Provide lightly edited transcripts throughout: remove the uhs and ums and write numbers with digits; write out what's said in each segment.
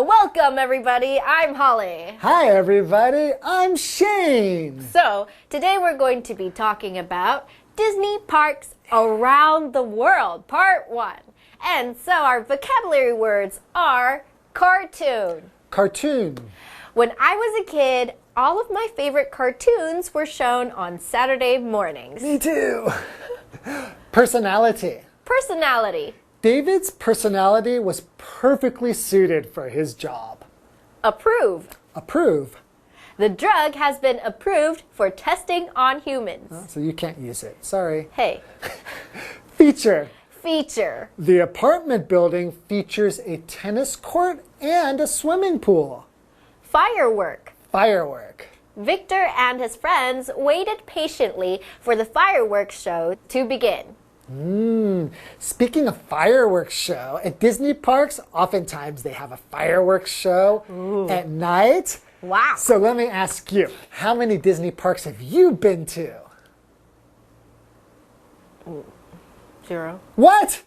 Welcome everybody, I'm Holly. Hi everybody, I'm Shane. So, today we're going to be talking about Disney parks around the world, part 1. And so our vocabulary words are cartoon. Cartoon. When I was a kid, all of my favorite cartoons were shown on Saturday mornings. Me too. Personality. Personality. David's personality was perfectly suited for his job. Approve. Approve. The drug has been approved for testing on humans. Oh, so you can't use it. Sorry. Hey. Feature. Feature. The apartment building features a tennis court and a swimming pool. Firework. Firework. Victor and his friends waited patiently for the fireworks show to begin. Speaking of fireworks show, at Disney parks, oftentimes they have a fireworks show at night. Wow. So let me ask you, how many Disney parks have you been to? 0. What?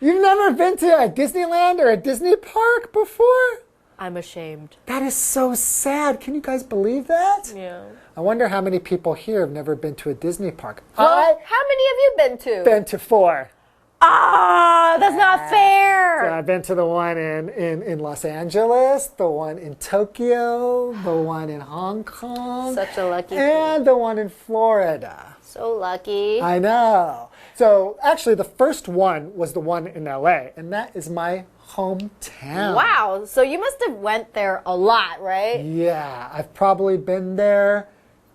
You've never been to a Disneyland or a Disney park before? I'm ashamed. That is so sad. Can you guys believe that? Yeah. I wonder how many people here have never been to a Disney park. Well, how many have you been to? Been to 4. Ah, that's not fair. So I've been to the one in Los Angeles, the one in Tokyo, the one in Hong Kong. Such a lucky and the one in Florida. So lucky. I know. So actually the first one was the one in LA, and that is my hometown. Wow, so you must have went there a lot, right? Yeah, I've probably been there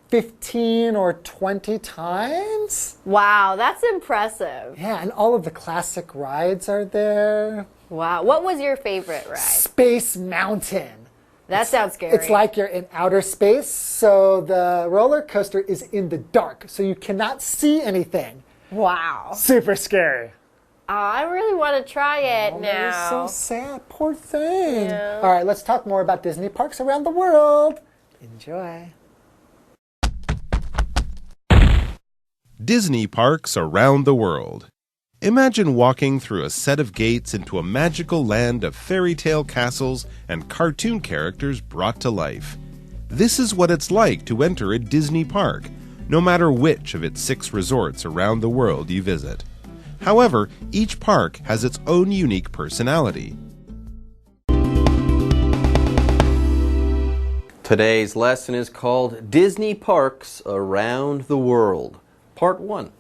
15 or 20 times. Wow, that's impressive. Yeah, and all of the classic rides are there. Wow, what was your favorite ride? Space Mountain. That sounds scary. It's like you're in outer space, so the roller coaster is in the dark, so you cannot see anything. Wow. Super scary. Oh, I really want to try it Oh, now. that is so sad. Poor thing. Yeah. All right, let's talk more about Disney parks around the world. Enjoy. Disney parks around the world. Imagine walking through a set of gates into a magical land of fairy tale castles and cartoon characters brought to life. This is what it's like to enter a Disney park, no matter which of its 6 resorts around the world you visit. However, each park has its own unique personality. Today's lesson is called Disney Parks Around the World, Part 1.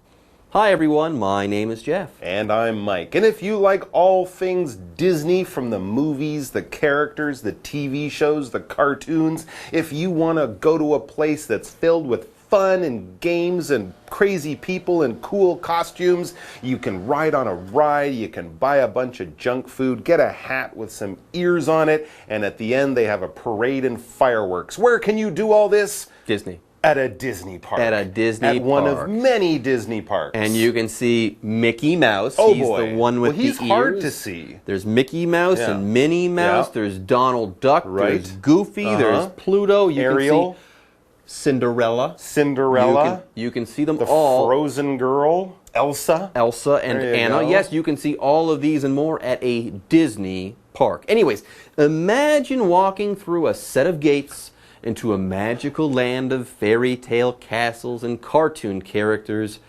Hi everyone, my name is Jeff. And I'm Mike. And if you like all things Disney, from the movies, the characters, the TV shows, the cartoons, if you want to go to a place that's filled with fun and games and crazy people and cool costumes, you can ride on a ride, you can buy a bunch of junk food, get a hat with some ears on it, and at the end they have a parade and fireworks. Where can you do all this? Disney. At a Disney park. At a Disney At one park. of many Disney parks. And you can see Mickey Mouse. Oh he's boy. the one with well, he's the ears. hard to see. There's Mickey Mouse Yeah. and Minnie Mouse. Yeah. There's Donald Duck. Right. There's Goofy. There's Pluto. You Ariel. can see Cinderella. Cinderella. You can see them the all. Frozen Girl. Elsa. Elsa and There you Anna. go. Yes, you can see all of these and more at a Disney park. Anyways, imagine walking through a set of gates into a magical land of fairy tale castles and cartoon characters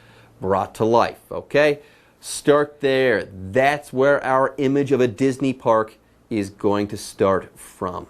brought to life, okay? Start there. That's where our image of a Disney park is going to start from.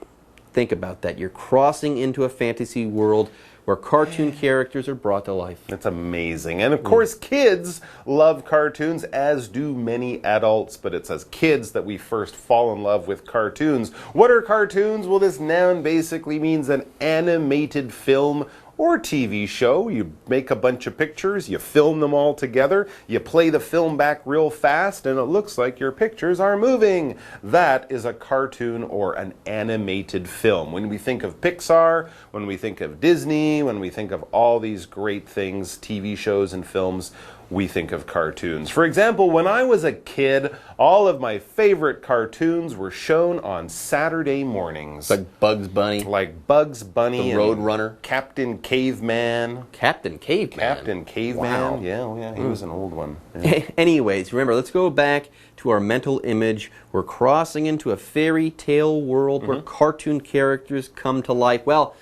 Think about that. You're crossing into a fantasy world where cartoon characters are brought to life. It's amazing. And of course, kids love cartoons, as do many adults, but it's as kids that we first fall in love with cartoons. What are cartoons? Well, this noun basically means an animated film or TV show. You make a bunch of pictures, you film them all together, you play the film back real fast, and it looks like your pictures are moving. That is a cartoon or an animated film. When we think of Pixar, when we think of Disney, when we think of all these great things, TV shows and films, we think of cartoons. For example, when I was a kid, all of my favorite cartoons were shown on Saturday mornings. Like Bugs Bunny. Like Bugs Bunny. The Roadrunner. Captain Caveman. Captain Caveman. Captain Caveman. Wow. Yeah, he was an old one. Yeah. Anyways, remember, let's go back to our mental image. We're crossing into a fairy tale world where cartoon characters come to life. Well,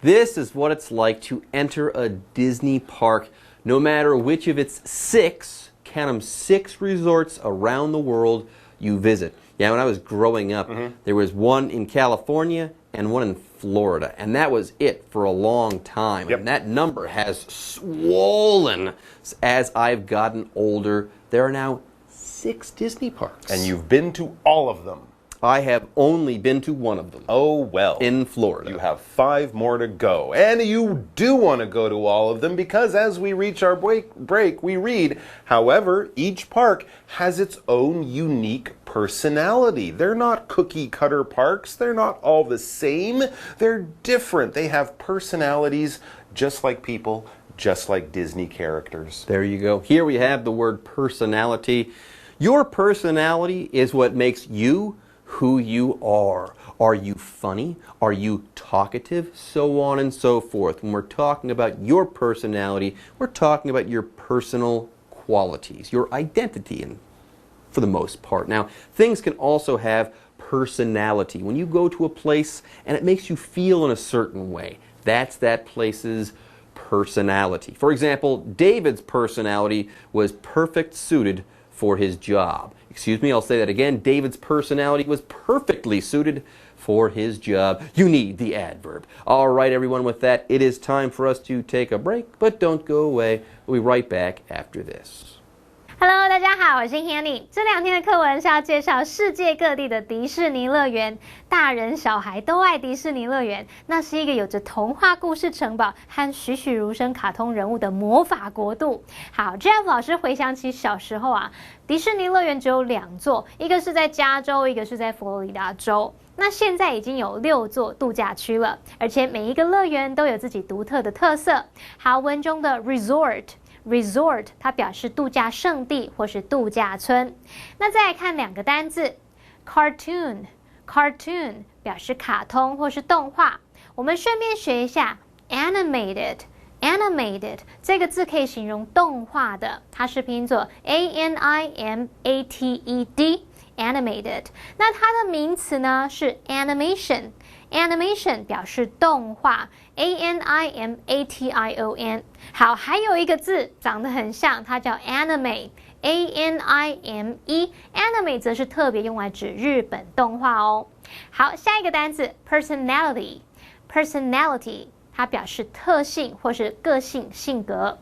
this is what it's like to enter a Disney park, no matter which of its 6, count them, 6 resorts around the world you visit. Yeah, when I was growing up, there was one in California and one in Florida, and that was it for a long time. Yep. And that number has swollen as I've gotten older. There are now 6 Disney parks. And you've been to all of them. I have only been to one of them. Oh, well. In Florida. You have 5 more to go. And you do want to go to all of them because as we reach our break, we read, however, each park has its own unique personality. They're not cookie cutter parks. They're not all the same. They're different. They have personalities just like people, just like Disney characters. There you go. Here we have the word personality. Your personality is what makes you who you are. Are you funny? Are you talkative? So on and so forth. When we're talking about your personality, we're talking about your personal qualities, your identity, and for the most part. Now, things can also have personality. When you go to a place and it makes you feel in a certain way, that's that place's personality. For example, David's personality was perfect suited for his job. Excuse me, I'll say that again. David's personality was perfectly suited for his job. You need the adverb. All right, everyone, with that, it is time for us to take a break, but don't go away. We'll be right back after this. Hello， 大家好，我是 Hanny。这2天的课文是要介绍世界各地的迪士尼乐园，大人小孩都爱迪士尼乐园。那是一个有着童话故事城堡和栩栩如生卡通人物的魔法国度。好 ，Jeff 老师回想起小时候啊，迪士尼乐园只有2座，一个是在加州，一个是在佛罗里达州。那现在已经有6座度假区了，而且每一个乐园都有自己独特的特色。好，文中的 resort 它表示度假胜地或是度假村。那再来看2个单字 cartoon 表示卡通或是动画。我们顺便学一下 animated 这个字可以形容动画的，它是拼作 animated animated。那它的名词呢是 animation 表示动画 animation。好，还有一个字长得很像，它叫 anime anime 则是特别用来指日本动画哦。好，下一个单字 personality 它表示特性或是个性性格。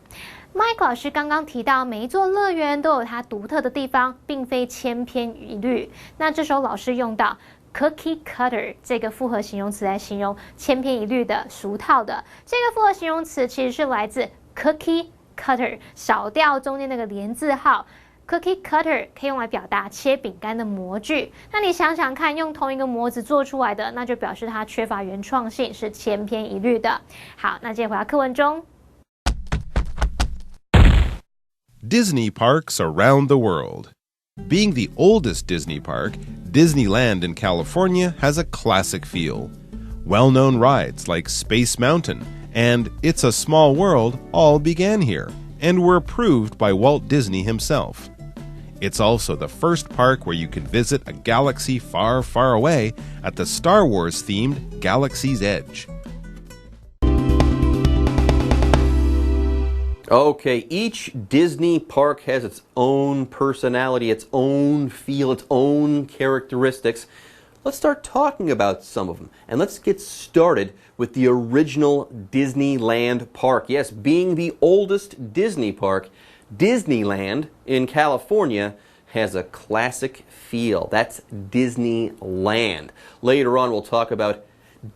Mike 老师刚刚提到，每一座乐园都有它独特的地方，并非千篇一律。那这时候老师用到 cookie cutter 这个复合形容词来形容千篇一律的、俗套的。这个复合形容词其实是来自 cookie cutter， 少掉中间那个连字号。Cookie cutter 可以用来表达切饼干的模具。那你想想看，用同一个模子做出来的，那就表示它缺乏原创性，是千篇一律的。好，那接着回到课文中。Disney parks around the world. Being the oldest Disney park, Disneyland in California has a classic feel. Well-known rides like Space Mountain and It's a Small World all began here and were approved by Walt Disney himself. It's also the first park where you can visit a galaxy far, far away at the Star Wars-themed Galaxy's Edge. Okay, each Disney park has its own personality, its own feel, its own characteristics. Let's start talking about some of them. And let's get started with the original Disneyland park. Yes, being the oldest Disney park, Disneyland in California has a classic feel. That's Disneyland. Later on, we'll talk about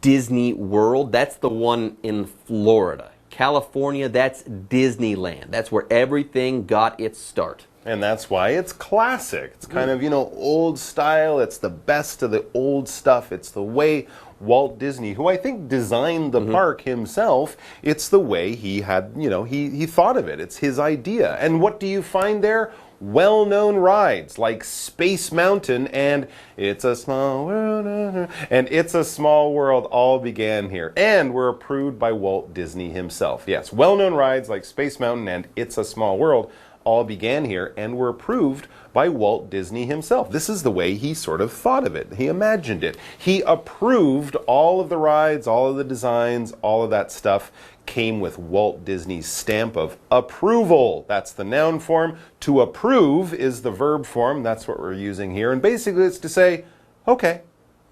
Disney World. That's the one in Florida. California, that's Disneyland. That's where everything got its start. And that's why it's classic. It's kind of, old style. It's the best of the old stuff. It's the way Walt Disney, who I think designed the park himself, it's the way he had, he thought of it. It's his idea. And what do you find there? Well-known rides like Space Mountain and It's a Small World and It's a Small World all began here and were approved by Walt Disney himself. Yes, well-known rides like Space Mountain and It's a Small World all began here and were approved by Walt Disney himself. This is the way he sort of thought of it. He imagined it. He approved all of the rides, all of the designs, all of that stuff came with Walt Disney's stamp of approval. That's the noun form. To approve is the verb form. That's what we're using here. And basically it's to say, okay,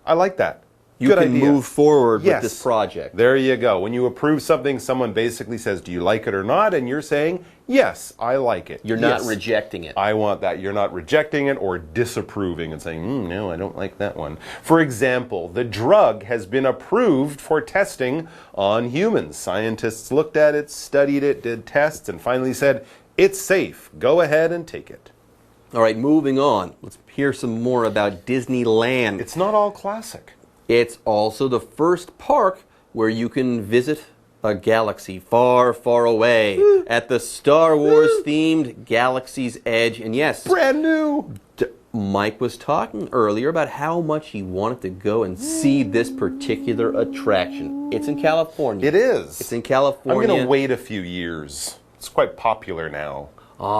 I like that. You Good can idea. move forward Yes. with this project. There you go. When you approve something, someone basically says, do you like it or not? And you're saying, yes, I like it. You're not Yes, rejecting it. I want that. You're not rejecting it or disapproving and saying, no, I don't like that one. For example, the drug has been approved for testing on humans. Scientists looked at it, studied it, did tests, and finally said, it's safe. Go ahead and take it. All right, moving on. Let's hear some more about Disneyland. It's not all classic. It's also the first park where you can visit a galaxy far, far away at the Star Wars themed Galaxy's Edge. And yes, Brand new. Mike was talking earlier about how much he wanted to go and see this particular attraction. It's in California. It is. It's in I'm California. going to wait a few years. It's quite popular now.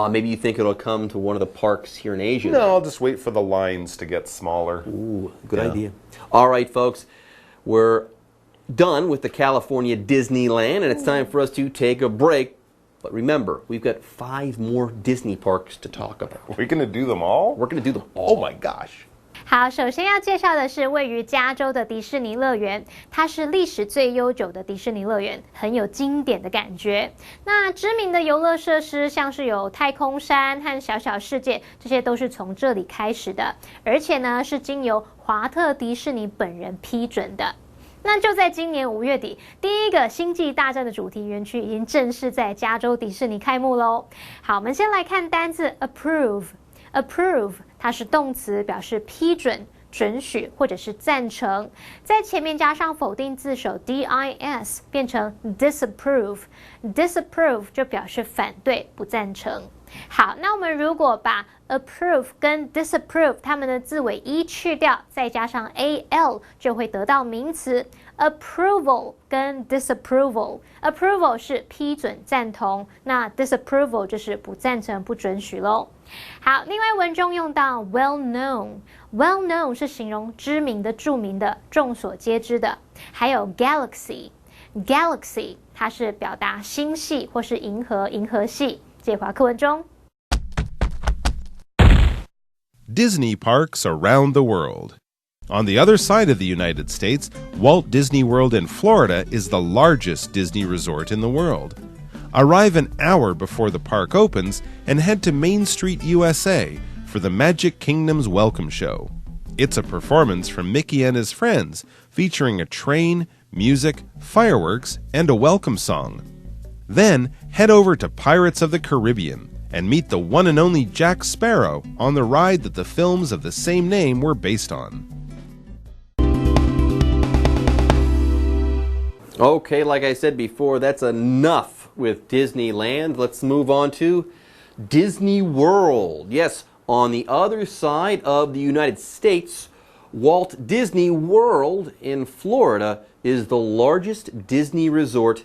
Maybe you think it'll come to one of the parks here in Asia. No, I'll just wait for the lines to get smaller. Ooh, good idea. All right, folks, we're done with the California Disneyland, and it's time for us to take a break. But remember, we've got 5 more Disney parks to talk about. Are we going to do them all? We're going to do them all. Oh my gosh. 好，首先要介绍的是位于加州的迪士尼乐园，它是历史最悠久的迪士尼乐园，很有经典的感觉。那知名的游乐设施像是有太空山和小小世界，这些都是从这里开始的，而且呢是经由华特迪士尼本人批准的。那就在今年5月底，第一个星际大战的主题园区已经正式在加州迪士尼开幕喽。好，我们先来看单字 approve。approve 它是动词，表示批准、准许或者是赞成，在前面加上否定字首 dis 变成 disapprove 就表示反对、不赞成。好，那我们如果把 approve 跟 disapprove 它们的字尾 e 去掉，再加上 al 就会得到名词 approval 跟 disapproval。approval 是批准、赞同，那 disapproval 就是不赞成、不准许咯。好，另外文中用到 well known 是形容知名的、著名的、众所皆知的，还有 galaxy 它是表达星系或是银河系。介华课文中 Disney parks around the world. On the other side of the United States, Walt Disney World in Florida is the largest Disney resort in the world. Arrive an hour before the park opens and head to Main Street, USA for the Magic Kingdom's welcome show. It's a performance from Mickey and his friends, featuring a train, music, fireworks, and a welcome song. Then head over to Pirates of the Caribbean and meet the one and only Jack Sparrow on the ride that the films of the same name were based on. Okay, like I said before, that's enough with Disneyland. Let's move on to Disney World. Yes, on the other side of the United States, Walt Disney World in Florida is the largest Disney resort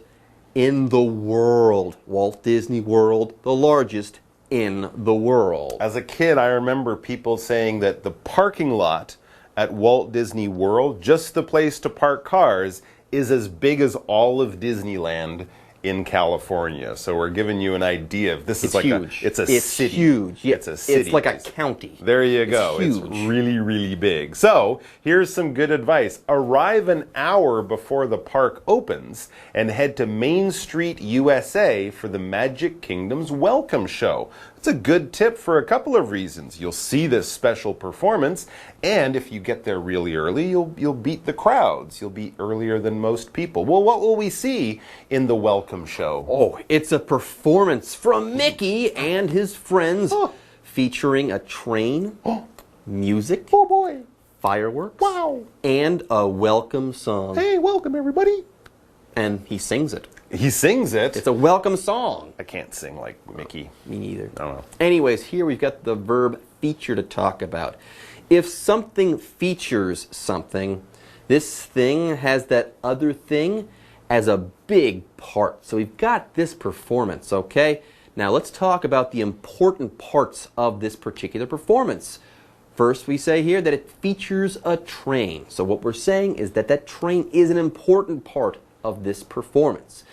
in the world. Walt Disney World, the largest in the world. As a kid, I remember people saying that the parking lot at Walt Disney World, just the place to park cars, is as big as all of Disneyland in California. So we're giving you an idea of this is like huge. It's It's city. huge. Yeah, It's a city. It's like a county. There you go. It's It's huge. really, really big. So here's some good advice. Arrive an hour before the park opens and head to Main Street, USA for the Magic Kingdom's welcome show. It's a good tip for a couple of reasons. You'll see this special performance, and if you get there really early, you'll beat the crowds. You'll be earlier than most people. Well, what will we see in the welcome show? Oh, it's a performance from Mickey and his friends featuring a train, music, Oh boy. fireworks, Wow. and a welcome song. Hey, welcome everybody. And he sings it. He sings it. It's a welcome song. I can't sing like Mickey. Me neither. I don't know. Anyways, here we've got the verb feature to talk about. If something features something, this thing has that other thing as a big part. So we've got this performance, okay? Now let's talk about the important parts of this particular performance. First, we say here that it features a train. So what we're saying is that that train is an important part of this performance.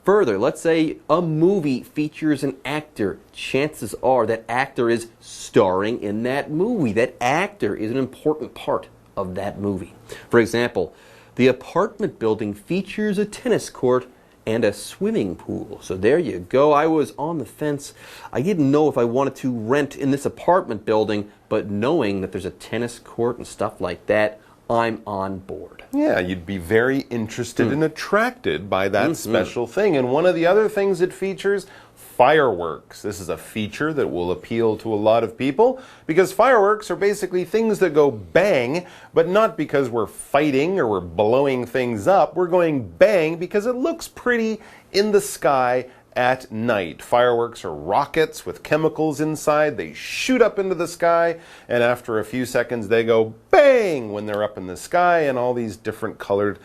Further, let's say a movie features an actor. Chances are that actor is starring in that movie. That actor is an important part of that movie. For example, the apartment building features a tennis court and a swimming pool. So there you go. I was on the fence. I didn't know if I wanted to rent in this apartment building, but knowing that there's a tennis court and stuff like that, I'm on board. Yeah, you'd be very interested and attracted by that special thing. And one of the other things it features, fireworks. This is a feature that will appeal to a lot of people because fireworks are basically things that go bang, but not because we're fighting or we're blowing things up. We're going bang because it looks pretty in the sky at night. Fireworks are rockets with chemicals inside. They shoot up into the sky, and after a few seconds they go bang when they're up in the sky, and all these different colored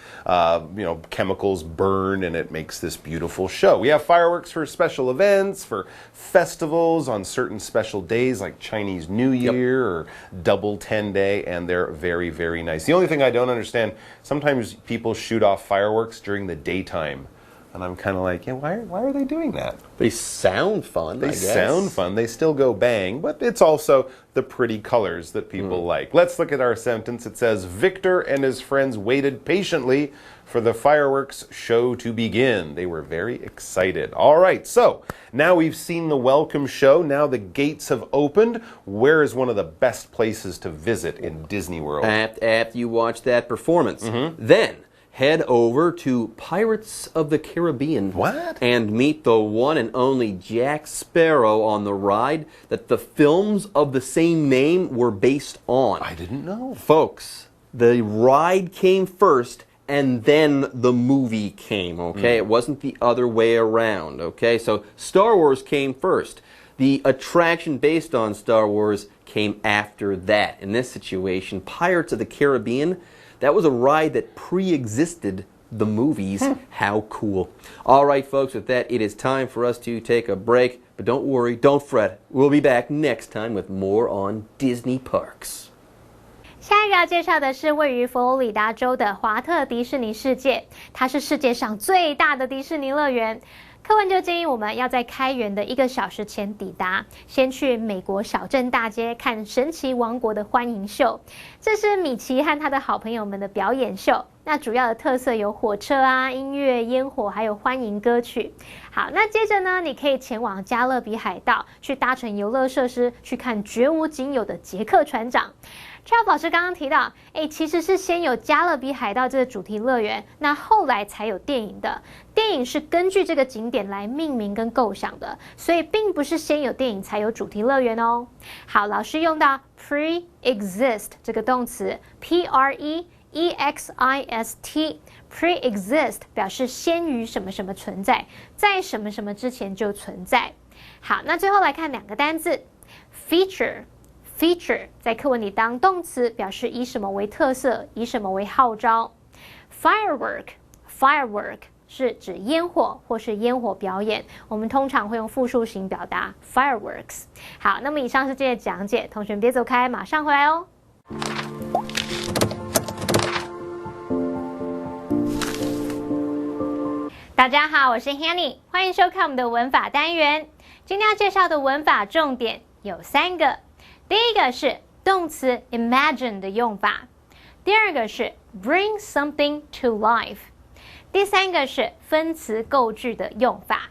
chemicals burn, and it makes this beautiful show. We have fireworks for special events, for festivals, on certain special days like Chinese New Year or Double 10 Day, and they're very, very nice. The only thing I don't understand, sometimes people shoot off fireworks during the daytime. And I'm kind of like, yeah, why are they doing that? They sound fun, I They guess. sound fun. They still go bang, but it's also the pretty colors that people like. Let's look at our sentence. It says, Victor and his friends waited patiently for the fireworks show to begin. They were very excited. All right, so now we've seen the welcome show. Now the gates have opened. Where is one of the best places to visit in Disney World? After you watch that performance. Then head over to Pirates of the Caribbean. What? And meet the one and only Jack Sparrow on the ride that the films of the same name were based on. I didn't know. Folks, the ride came first and then the movie came, okay? It wasn't the other way around, okay? So Star Wars came first. The attraction based on Star Wars came after that. In this situation, Pirates of the Caribbean, that was a ride that pre-existed the movies. How cool. All right, folks, with that, it is time for us to take a break. But don't worry, don't fret. We'll be back next time with more on Disney parks. 下一个要介绍的是位于佛罗里达州的华特迪士尼世界，它是世界上最大的迪士尼乐园。课文就建议我们要在开园的1个小时前抵达，先去美国小镇大街看神奇王国的欢迎秀。这是米奇和他的好朋友们的表演秀。那主要的特色有火车啊、音乐、烟火，还有欢迎歌曲。好，那接着呢，你可以前往加勒比海盗，去搭乘游乐设施，去看绝无仅有的杰克船长。Charles 老师刚刚提到，其实是先有加勒比海盗这个主题乐园，那后来才有电影的。电影是根据这个景点来命名跟构想的，所以并不是先有电影才有主题乐园哦。好，老师用到 pre-exist 这个动词 ，P-R-E-E-X-I-S-T pre-exist 表示先于什么什么存在，在什么什么之前就存在。好，那最后来看2个单字 feature 在课文里当动词，表示以什么为特色，以什么为号召。Firework 是指烟火或是烟火表演，我们通常会用复数型表达 fireworks。好，那么以上是今天的讲解，同学们别走开，马上回来哦。大家好，我是 Hanny， 欢迎收看我们的文法单元。今天要介绍的文法重点有3个。第一个是动词 imagine 的用法，第二个是 bring something to life， 第3个是分词构句的用法。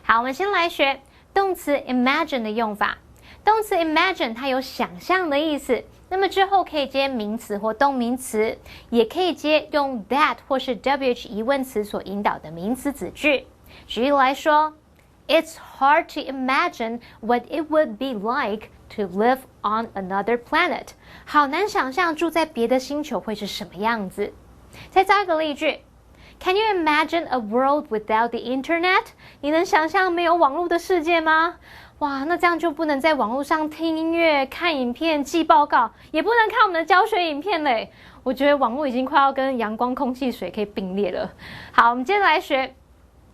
好，我们先来学动词 imagine 的用法。动词 imagine 它有想象的意思，那么之后可以接名词或动名词，也可以接用 that 或是 WH 疑问词所引导的名词子句。举例来说 It's hard to imagine what it would be like to live on another planet. 好难想象住在别的星球会是什么样子。再造一个例句。Can you imagine a world without the internet? 你能想象没有网络的世界吗？哇，那这样就不能在网络上听音乐、看影片、寄报告，也不能看我们的教学影片嘞。我觉得网络已经快要跟阳光、空气、水可以并列了。好，我们接着来学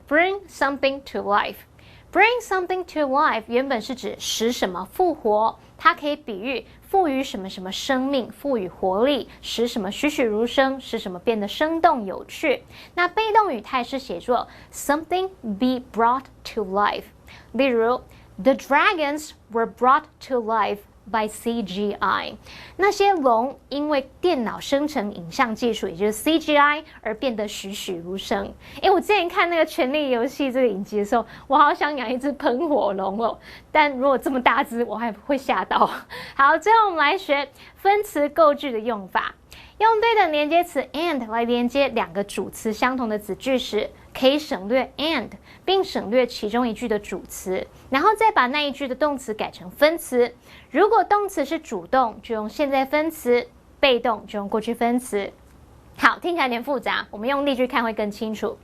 Bring something to life。Bring something to life 原本是指使什么复活，它可以比喻赋予什么什么生命，赋予活力，使什么栩栩如生，使什么变得生动有趣。那被动语态是写作 something be brought to life。例如 The dragons were brought to life by CGI。 那些龙因为电脑生成影像技术，也就是 CGI 而变得栩栩如生。我之前看那个《权力游戏》这个影集的时候，我好想养一只喷火龙哦，但如果这么大只，我还会吓到。好，最后我们来学分词构句的用法。用对等连接词 and 来连接两个主词相同的子句时，可以省略 and 并省略其中一句的主词，然后再把那一句的动词改成分词。如果动词是主动，就用现在分词；被动就用过去分词。好，听起来有点复杂，我们用例句看会更清楚。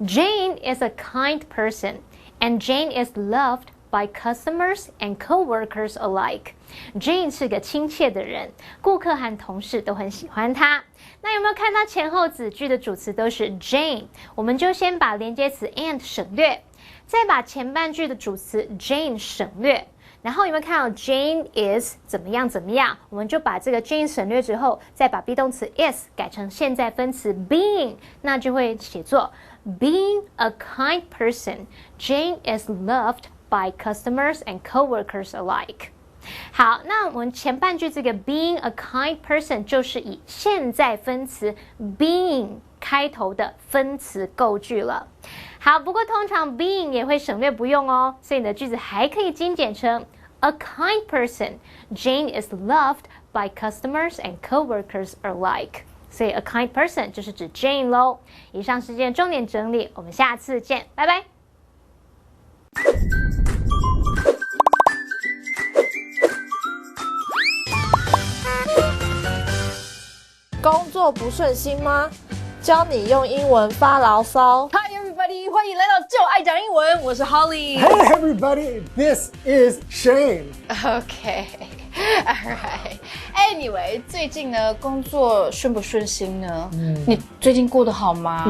Jane is a kind person, and Jane is loved by customers and co-workers alike. Jane 是个亲切的人，顾客和同事都很喜欢她。那有没有看到前后子句的主词都是 Jane？ 我们就先把连接词 and 省略，再把前半句的主词 Jane 省略。然后有没有看到 Jane is 怎么样怎么样？我们就把这个 Jane 省略之后，再把 be 动词 is 改成现在分词 being， 那就会写作 Being a kind person, Jane is loved by customers and co-workers alike. 好，那我们前半句这个 being a kind person 就是以现在分词 being 开头的分词构句了。好，不过通常 being 也会省略不用哦，所以你的句子还可以精简成 A kind person, Jane is loved by customers and co-workers alike. 所以 a kind person 就是指 Jane 咯。以上是今天重点整理，我们下次见，拜拜。工作不顺心吗？教你用英文发牢骚。Hi everybody， 欢迎来到就爱讲英文，我是 Holly。 Hey everybody, this is Shane. Okay, alright. Anyway， 最近呢，工作顺不顺心呢？你最近过得好吗？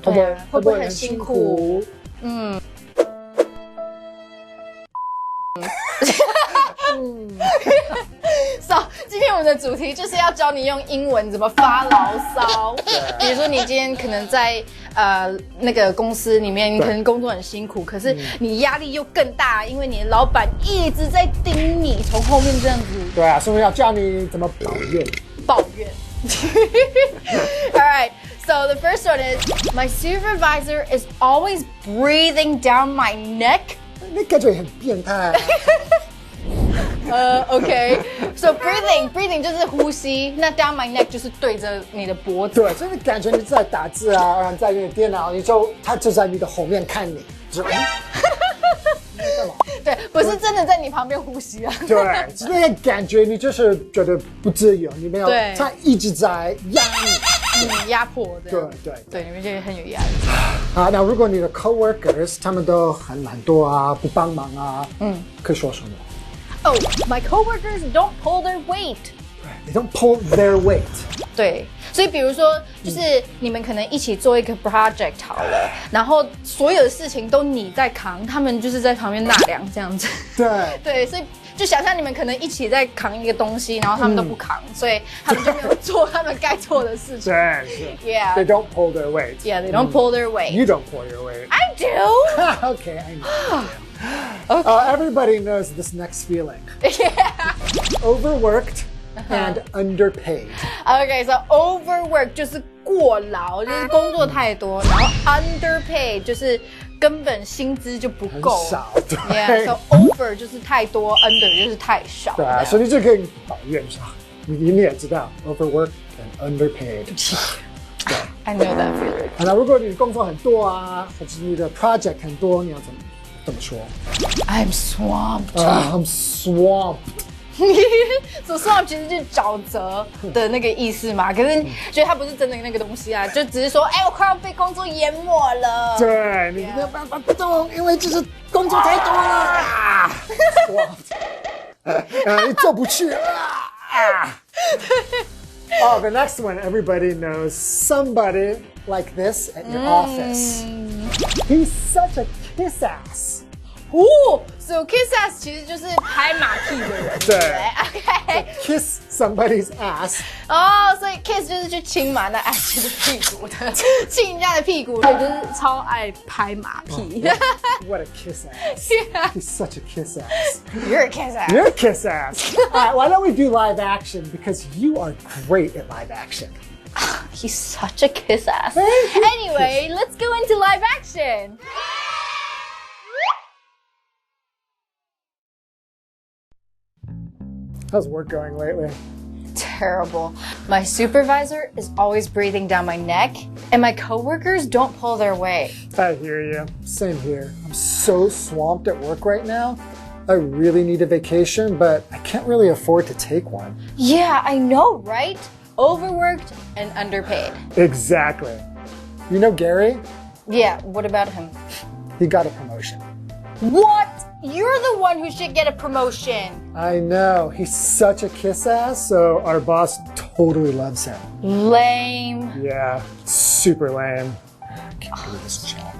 对啊，会不会很辛苦？So， 今天我们的主题就是要教你用英文怎么发牢骚。比如说你今天可能在那个公司里面，你可能工作很辛苦，可是你压力又更大，因为你的老板一直在盯你，从后面这样子。对啊，是不是要教你怎么抱怨？抱怨。Alright, so the first one is my supervisor is always breathing down my neck. 那感觉很变态。Okay. So breathing 就是呼吸，那 down my neck 就是对着你的脖子。对，就是感觉你在打字啊，然后在你的电脑，他就在你的后面看你，就你在干嘛？对，不是真的在你旁边呼吸啊。对，那个感觉你就是觉得不自由，你没有，他一直在压你，压迫的。对，你们觉得很有压力。啊，那如果你的 coworkers 他们都很懒惰啊，不帮忙啊，可以说什么？ Oh, my coworkers don't pull their weight. They don't pull their weight. 对，所以比如说，就是你们可能一起做一个 project 好了，然后所有的事情都你在扛，他们就是在旁边纳凉这样子。对，所以就想象你们可能一起在扛一个东西，然后他们都不扛，所i他们就没有做他们该做的事情。对，是。Yeah. They don't pull their weight. Yeah, they don't pull their weight. You don't pull your weight. I do. Okay, I know. Okay. Everybody knows this next feeling. Yeah. Overworked and underpaid. Okay, so overwork 就是过劳，就是工作太多，然后 underpaid 就是根本薪资就不够，很少。对 Yeah, so over 就是太多 ，under 就是太少。对啊，所以你就可以抱怨一下。你也知道 overworked and underpaid. I know that feeling. 那如果你工作很多啊，或者你的 project 很多，你要怎么怎么说 I'm swamped. I'm swamped. So swamp 其实就是沼泽的那个意思嘛，可是觉得它不是真的那个东西啊，就只是说，哎，我快要被工作淹没了。对，你没有办法动，因为就是工作太多了。你做不去啊。Oh, the next one, everybody knows somebody like this at your office. He's such a kiss ass. So kiss ass 其实就是拍马屁的人，对，OK。Kiss somebody's ass. 所以 kiss 就是去亲嘛，那 ass 就是屁股的，亲人家的屁股，对，就是超爱拍马屁。What a kiss ass. Yeah. He's such a kiss ass. You're a kiss ass. You're a kiss ass. All right, why don't we do live action? Because you are great at live action. He's such a kiss ass. Thank you. Anyway, let's go into live action. How's work going lately? Terrible. My supervisor is always breathing down my neck, and my coworkers don't pull their weight. I hear you. Same here. I'm so swamped at work right now. I really need a vacation, but I can't really afford to take one. Yeah, I know, right? Overworked and underpaid. Exactly. You know Gary? Yeah, what about him? He got a promotion. What? You're the one who should get a promotion. I know. He's such a kiss ass, so our boss totally loves him. Lame. Yeah, super lame. Can't believe this job.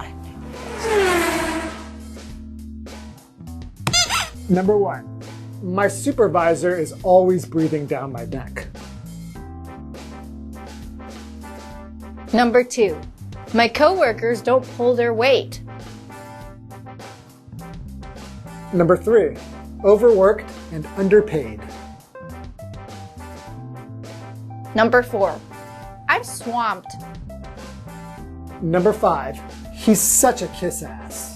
Number 1. My supervisor is always breathing down my neck. Number 2. My coworkers don't pull their weight. Number 3. Overworked and underpaid. Number 4. I'm swamped. Number 5. He's such a kiss ass.